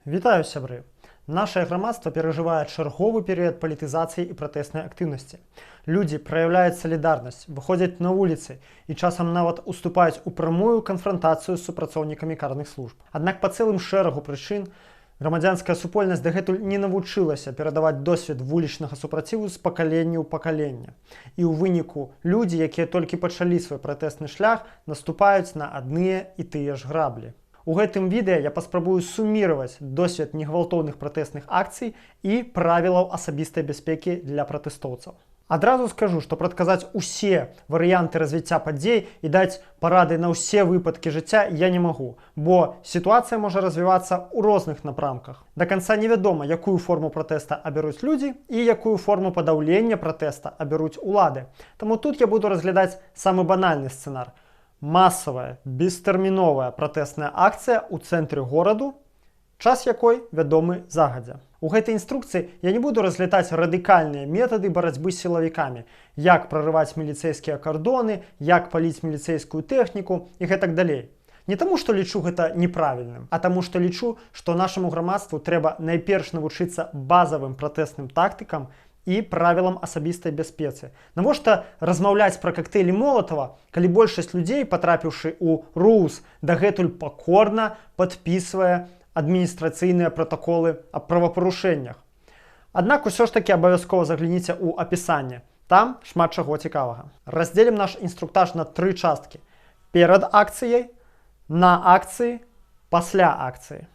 Вітаю, сябры! Нашае грамадства перажывае чарговы перыяд палітызацыі і пратэснай актыўнасці. Людзі праяўляюць салідарнасць, выходзяць на вуліцы і часам нават уступаюць у прамую канфрантацыю з супрацоўнікамі карных служб. Аднак па цэлым шэрагу прычын грамадзянская супольнасць дагэтуль не навучылася перадаваць досвед вулічнага супраціву з пакалення ў пакаленне. І ў выніку людзі, якія толькі пачалі свой пратэсны шлях, наступаюць на адныя і тыя ж граблі. У гэтым відэа я паспрабую суміраваць досвед негвалтоўных пратэсных акцый і правілаў асабістай бяспекі для пратэстоўцаў. Адразу скажу, што прадказаць усе варыянты развіцця падзей і даць парады на ўсе выпадкі жыцця я не магу, бо сітуацыя можа развівацца ў розных напрамках. Да канца невядома, якую форму пратэста абяруць людзі і якую форму падаўлення пратэста абяруць улады. Таму тут я буду разглядаць самы банальны сцэнар. Масавая, бестэрміновая пратэсная акцыя ў цэнтры гораду, час якой вядомы загадзя. У гэтай інструкцыі я не буду разглядаць радыкальныя метады барацьбы з сілавікамі, як прарываць міліцэйскія кардоны, як паліць міліцэйскую тэхніку і гэтак далей. Не таму, што лічу гэта неправільным, а таму, што лічу, што нашаму грамадству трэба найперш навучыцца базавым пратэсным тактыкам і правілам асабістай бяспецы. Навошта размаўляць пра кактэйлі Молатава, калі большасць людзей, патрапіўшы ў РУС, дагэтуль пакорна падпісвае адміністрацыйныя пратаколы аб правапарушэннях. Аднак усё ж такі абавязкова загляніце ў апісанне. Там шмат чаго цікавага. Раздзелім наш інструктаж на 3 часткі. Перад акцыяй, на акцыі, пасля акцыі.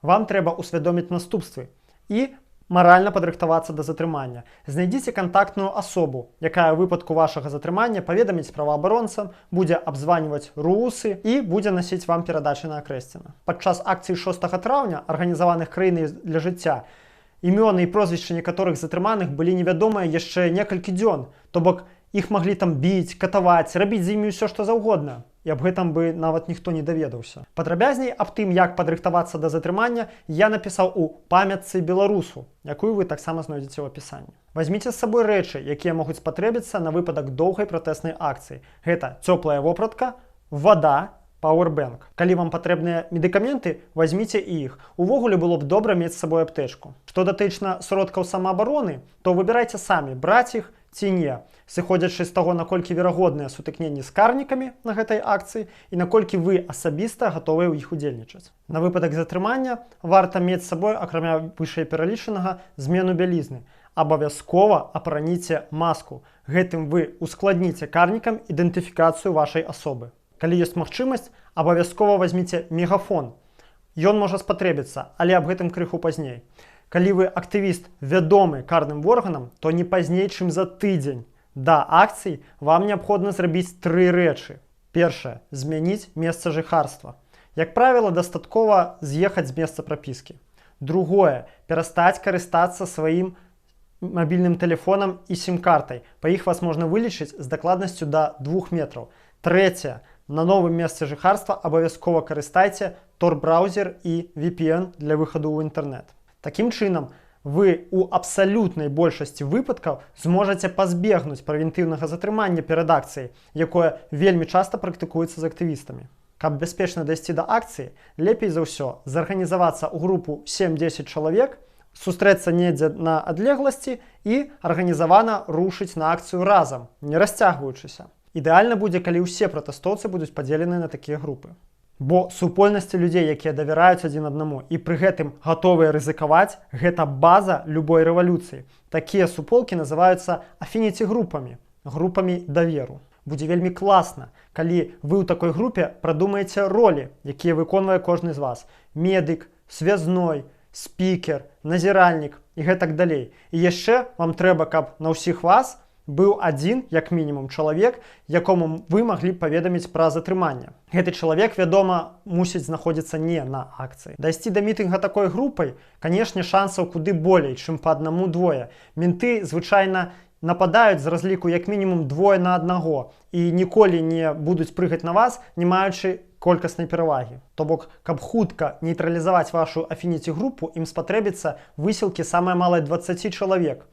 Вам трэба ўсвядоміць наступствы і маральна падрыхтавацца да затрымання. Знайдзіце кантактную асобу, якая ў выпадку вашага затрымання паведаміць праваабаронцам, будзе абзваніваць РУСы і будзе насіць вам перадачы на Акрэсціна. Падчас акцыі 6 траўня, арганізаваных краінай для жыцця, імёны і прозвішчы некаторых затрыманых былі невядомыя яшчэ некалькі дзён, то бок іх маглі там біць, катаваць, рабіць з імі ўсё што заўгодна. І аб гэтым бы нават ніхто не даведаўся. Падрабязней аб тым, як падрыхтавацца да затрымання, я напісаў у памятцы беларусу, якую вы таксама знойдзеце ў апісанні. Вазьміце з сабой рэчы, якія могуць спатрэбіцца на выпадак доўгай пратэснай акцыі. Гэта цёплая вопратка, вада, пауэрбэнк. Калі вам патрэбныя медыкаменты, вазьміце і іх. Увогуле было б добра мець з сабой аптэчку. Што датычна сродкаў самаабароны, то выбірайце самі, браць іх ці не, сыходзячы з таго, наколькі верагодныя сутыкненні з карнікамі на гэтай акцыі і наколькі вы асабіста гатовыя ў іх удзельнічаць. На выпадак затрымання варта мець з сабой, акрамя вышэйпералічанага, змену бялізны. Абавязкова апраніце маску. Гэтым вы ускладніце карнікам ідэнтыфікацыю вашай асобы. Калі ёсць магчымасць, абавязкова вазьміце мегафон. Ён можа спатрэбіцца, але аб гэтым крыху пазней. Калі вы актывіст вядомы карным органам, то не пазней, чым за тыдзень да акцый вам неабходна зрабіць 3 рэчы. Першае, змяніць месца жыхарства. Як правіла, дастаткова з'ехаць з месца прапіскі. Другое, перастаць карыстацца сваім мабільным тэлефонам і сім-картай. Па іх вас можна вылічыць з дакладнасцю да 2 метраў. Трэцяе, на новым месцы жыхарства абавязкова карыстайце Tor-браузер і VPN для выхаду ў інтэрнэт. Такім чынам, вы ў абсалютнай большасці выпадкаў зможаце пазбегнуць прэвентыўнага затрымання перад акцыяй, якое вельмі часта практыкуецца з актывістамі. Каб бяспечна дайсці да акцыі, лепей за ўсё зарганізавацца ў групу 7-10 чалавек, сустрэцца недзе на адлегласці і арганізавана рушыць на акцыю разам, не расцягваючыся. Ідэальна будзе, калі ўсе пратэстоўцы будуць падзелены на такія групы. Бо супольнасці людзей, якія давяраюць адзін аднаму і пры гэтым гатовыя рызыкаваць, гэта база любой рэвалюцыі. Такія суполкі называюцца афініці-групамі, групамі даверу. Будзе вельмі класна, калі вы ў такой групе прадумаеце ролі, якія выконвае кожны з вас. Медык, связной, спікер, назіральнік і гэтак далей. І яшчэ вам трэба, каб на ўсіх вас быў адзін, як мінімум, чалавек, якому вы маглі паведаміць пра затрыманне. Гэты чалавек, вядома, мусіць знаходзіцца не на акцыі. Дайсці да мітынга такой групай, канешне, шансаў куды болей, чым па аднаму-двое. Менты звычайна нападаюць з разліку як мінімум 2 на 1 і ніколі не будуць прыгаць на вас, не маючы колькаснай перавагі. То бок, каб хутка нейтралізаваць вашу афініці-групу, ім спатрэбіцца высілкі самае малае 20 чалавек.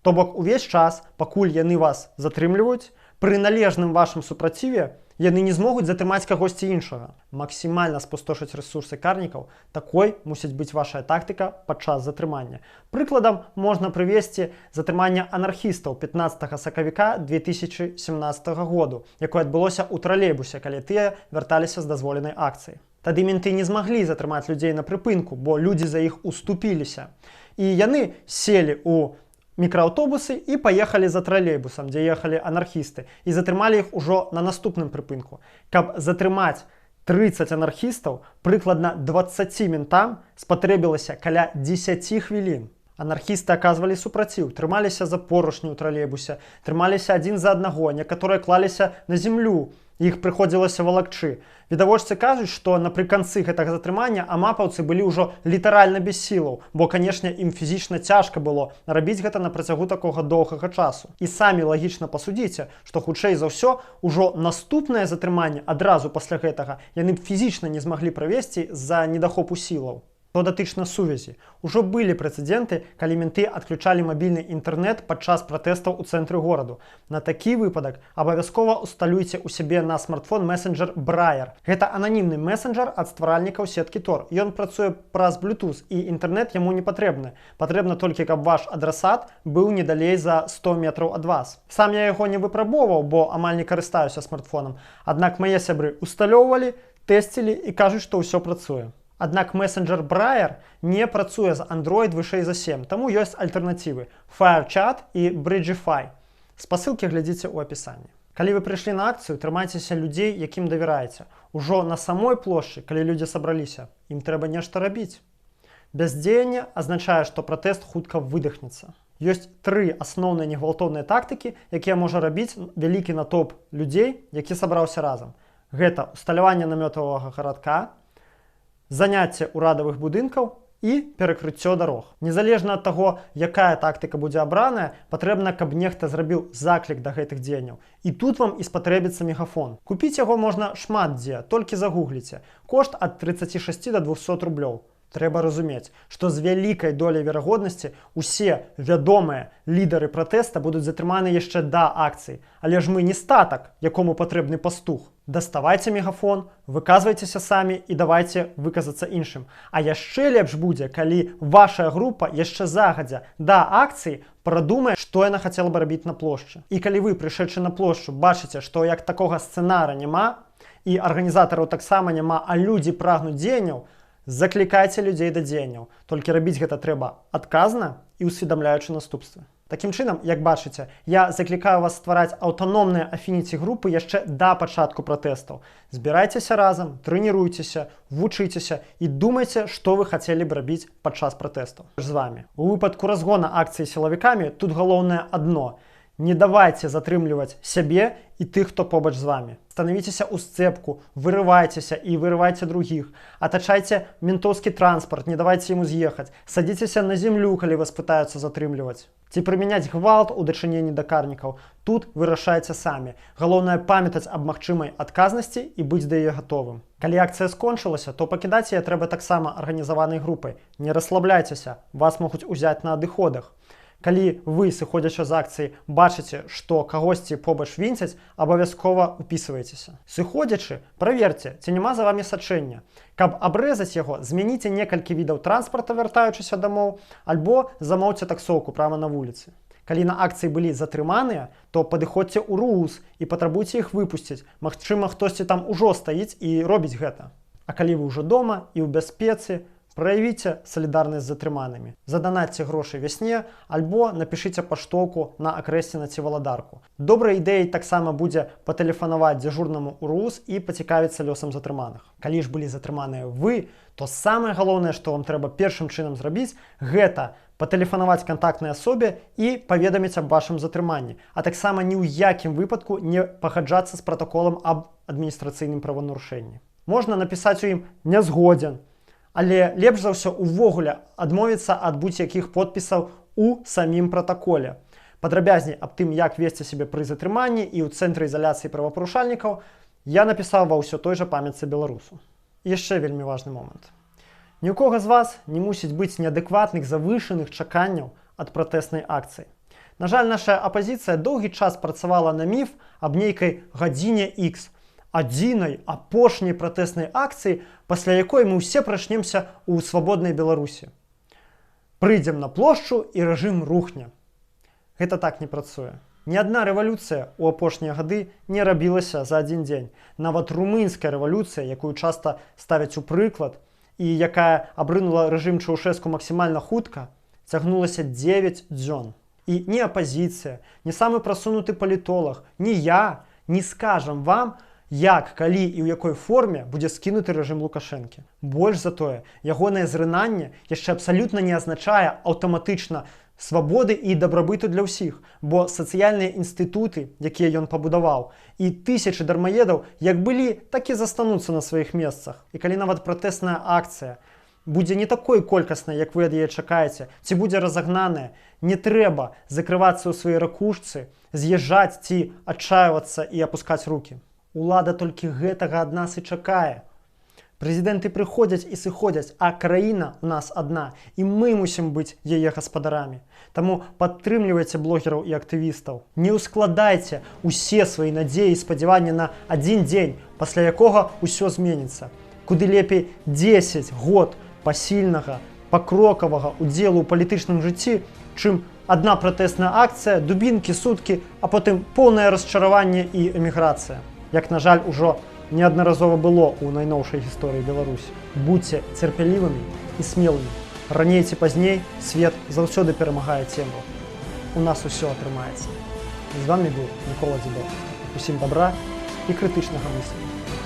То бок увесь час, пакуль яны вас затрымліваюць, Пры належным вашым супраціве яны не змогуць затрымаць кагосьці іншага. Максімальна спустошыць рэсурсы карнікаў, такой мусіць быць ваша тактыка падчас затрымання. Прыкладам можна прывесці затрыманне анархістаў 15 сакавіка 2017 году, якое адбылося ў тралейбусе, калі тыя вярталіся з дазволенай акцыі. Тады менты не змаглі затрымаць людзей на прыпынку, бо людзі за іх уступіліся. І яны селі ў мікрааўтобусы і паехалі за тралейбусам, дзе ехалі анархісты, і затрымалі іх ужо на наступным прыпынку. Каб затрымаць 30 анархістаў, прыкладна 20 ментам спатрэбілася каля 10 хвілін. Анархісты аказвалі супраціў, трымаліся за поручні ў тралейбусе, трымаліся адзін за аднаго, некаторыя клаліся на зямлю, іх прыходзілася валакчы. Відавочцы кажуць, што напрыканцы гэтага затрымання амапаўцы былі ўжо літаральна без сілаў, бо, канешне, ім фізічна цяжка было рабіць гэта на працягу такога доўгага часу. І самі лагічна пасудзіце, што хутчэй за ўсё ўжо наступнае затрыманне адразу пасля гэтага яны б фізічна не змаглі правесці з-за недахопу сілаў. Што датычна сувязі. Ужо былі прэцэдэнты, калі менты адключалі мабільны інтэрнэт падчас пратэстаў у цэнтры гораду. На такі выпадак абавязкова усталюйце ў сябе на смартфон месенджер Braille. Гэта ананімны месенджер ад стваральнікаў сеткі Tor. Ён працуе праз Bluetooth і інтэрнэт яму не патрэбны. Патрэбна толькі, каб ваш адрасат быў не далей за 100 метраў ад вас. Сам я яго не выпрабоўваў, бо амаль не карыстаюся смартфонам. Аднак мае сябры усталёўвалі, тэсцілі і кажуць, што ўсё працуе. Аднак месенджер Braille не працуе з Android вышэй за 7, таму ёсць альтэрнатывы FireChat і Bridgefy. Спасылкі глядзіце ў апісанні. Калі вы прыйшлі на акцыю, трымайцеся людзей, якім давяраеце. Ужо на самой плошчы, калі людзі сабраліся, ім трэба нешта рабіць. Бяздзеянне азначае, што пратэст хутка выдахнецца. Ёсць 3 асноўныя негвалтоўныя тактыкі, якія можа рабіць вялікі натоўп людзей, які сабраўся разам. Гэта усталяванне намётавага гарадка, заняцце ўрадавых будынкаў і перакрыццё дарог. Незалежна ад таго, якая тактыка будзе абраная, патрэбна, каб нехта зрабіў заклік да гэтых дзеянняў. І тут вам і спатрэбіцца мегафон. Купіць яго можна шмат дзе, толькі загугліце. Кошт ад 36 до 200 рублёў. Трэба разумець, што з вялікай доляй верагоднасці усе вядомыя лідары пратэста будуць затрыманы яшчэ да акцыі. Але ж мы не статак, якому патрэбны пастух. Даставайце мегафон, выказвайцеся самі і давайце выказацца іншым. А яшчэ лепш будзе, калі вашая група яшчэ загадзя да акцыі прадумае, што яна хацела бы рабіць на плошчы. І калі вы, прыйшэчы на плошчу, бачыце, што як такога сцэнара няма, і арганізатараў таксама няма, а людзі прагнуць дзеянняў, заклікайце людзей да дзеянняў. Толькі рабіць гэта трэба адказна і усведамляючы наступствы. Такім чынам, як бачыце, я заклікаю вас ствараць аўтаномныя афініці-групы яшчэ да пачатку пратэстаў. Збірайцеся разам, трэніруйцеся, вучыцеся і думайце, што вы хацелі б рабіць падчас пратэстаў з вамі. У выпадку разгона акцыі сілавікамі тут галоўнае адно. Не давайце затрымліваць сябе і тых, хто побач з вамі. Станавіцеся ў сцэпку, вырывайцеся і вырывайце другіх. Атачайце ментоўскі транспарт, не давайце яму з'ехаць. Садзіцеся на зямлю, калі вас пытаюцца затрымліваць. Ці прымяняць гвалт у дачыненні да карнікаў. Тут вырашайце самі. Галоўнае памятаць аб магчымай адказнасці і быць да яе гатовым. Калі акцыя скончылася, то пакідаць яе трэба таксама арганізаванай групай. Не расслабляйцеся, вас могуць узяць на адыходах. Калі вы, сыходзячы з акцыі, бачыце, што кагосьці побач вінцяць, абавязкова упісвайцеся. Сыходзячы, праверце, ці няма за вамі сачэння. Каб абрэзаць яго, змяніце некалькі відаў транспарта, вяртаючыся дамоў, альбо замоўце таксоўку прама на вуліцы. Калі на акцыі былі затрыманыя, то падыходзьце ў РУС і патрабуйце іх выпусціць. Магчыма, хтосьці там ужо стаіць і робіць гэта. А калі вы ўжо дома і ў бяспецы, праявіце салідарнасць з затрыманымі. Заданатьце грошы вясне, альбо напішыце паштоўку на акрэсціна ці валадарку. Добрай ідэяй таксама будзе патэлефанаваць дзяжурнаму РУС і пацікавіцца лёсам затрыманых. Калі ж былі затрыманыя вы, то самае галоўнае, што вам трэба першым чынам зрабіць, гэта патэлефанаваць кантактнай асобе і паведаміць аб вашым затрыманні, а таксама ні ў якім выпадку не пагаджацца з пратаколам аб адміністрацыйным праванарушэнні. Можна напісаць у ім «не згодзен», але лепш за ўсё увогуле адмовіцца ад будь-якіх подпісаў у самім пратаколе. Падрабязней аб тым, як весці сябе пры затрыманні і ў цэнтры ізаляцыі правапарушальнікаў, я напісаў ва ўсё той жа памятцы беларусу. І яшчэ вельмі важны момант. Ні ў кога з вас не мусіць быць неадэкватных завышаных чаканняў ад пратэснай акцыі. На жаль, наша апазіцыя доўгі час працавала на міф аб нейкай гадзіне X, адзінай апошняй пратэснай акцыі, пасля якой мы ўсе прачнемся ў свабоднай Беларусі. Прыйдзем на плошчу і рэжым рухне. Гэта так не працуе. Ні адна рэвалюцыя ў апошнія гады не рабілася за адзін дзень. Нават румынская рэвалюцыя, якую часта ставяць у прыклад, і якая абрынула рэжым Чаўшэску максімальна хутка, цягнулася 9 дзён. І ні апазіцыя, ні самы прасунуты палітолаг, ні я не скажам вам, як, калі і ў якой форме будзе скінуты рэжым Лукашэнкі. Больш за тое, ягонае зрынанне яшчэ абсалютна не азначае аўтаматычна свабоды і дабрабыту для ўсіх, бо сацыяльныя інстытуты, якія ён пабудаваў, і тысячы дармаедаў як былі, так і застануцца на сваіх месцах. І калі нават пратэсная акцыя будзе не такой колькаснай, як вы ад яе чакаеце, ці будзе разагнаная, не трэба закрывацца ў сваёй ракушцы, з'язджаць ці адчайвацца і апускаць рукі. Улада толькі гэтага ад нас і чакае. Прэзідэнты прыходзяць і сыходзяць, а краіна ў нас адна, і мы мусім быць яе гаспадарамі. Таму падтрымлівайце блогераў і актывістаў. Не ўскладайце усе свае надзеі і спадзяванні на адзін дзень, пасля якога ўсё зменіцца. Куды лепей 10 год пасільнага, пакрокавага ўдзелу ў палітычным жыцці, чым адна пратэсная акцыя, дубінкі, суткі, а потым поўнае расчараванне і эміграцыя. Як, на жаль, ужо неаднаразова было ў найноўшай гісторыі Беларусі. Будзьце цярпялівымі і смелымі. Раней ці пазней свет заўсёды перамагае цемру. У нас усё атрымаецца. З вами быў Мікола Дзідоў. Усім добра і крытычнага мыслення.